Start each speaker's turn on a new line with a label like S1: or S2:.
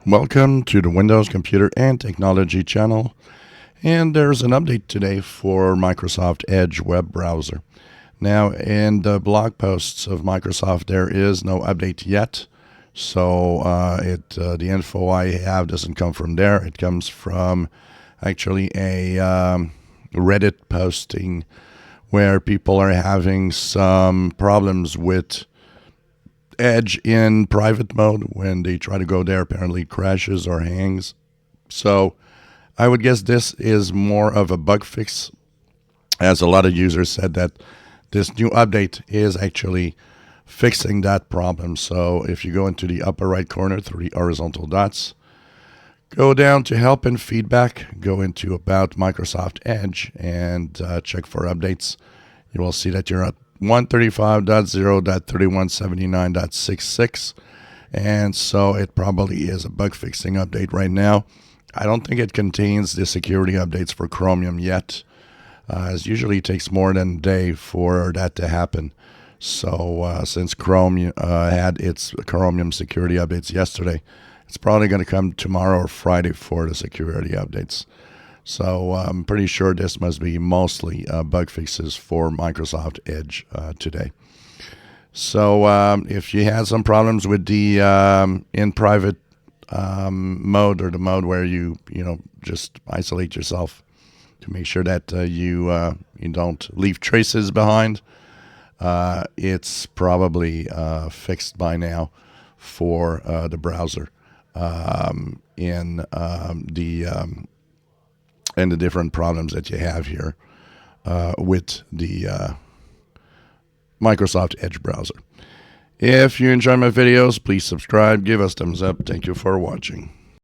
S1: Welcome to the Windows Computer and Technology channel. And there's an update today for Microsoft Edge web browser. Now, in the blog posts of Microsoft, there is no update yet. So the info I have doesn't come from there. It comes from actually a Reddit posting where people are having some problems with Edge in private mode. When they try to go there, apparently it crashes or hangs. So I would guess this is more of a bug fix, as a lot of users said that this new update is actually fixing that problem. So if you go into the upper right corner, 3 horizontal dots, go down to help and feedback, go into about Microsoft Edge, and check for updates. You will see that you're at 135.0.3179.66, and so it probably is a bug fixing update right now. I don't think it contains the security updates for Chromium yet, as usually it takes more than a day for that to happen. So since Chrome had its Chromium security updates yesterday, it's probably going to come tomorrow or Friday for the security updates. So I'm pretty sure this must be mostly bug fixes for Microsoft Edge today. So if you had some problems with the in private mode, or the mode where you just isolate yourself to make sure that you don't leave traces behind, it's probably fixed by now for the browser and the different problems that you have here with the Microsoft Edge browser. If you enjoy my videos, please subscribe, give us thumbs up. Thank you for watching.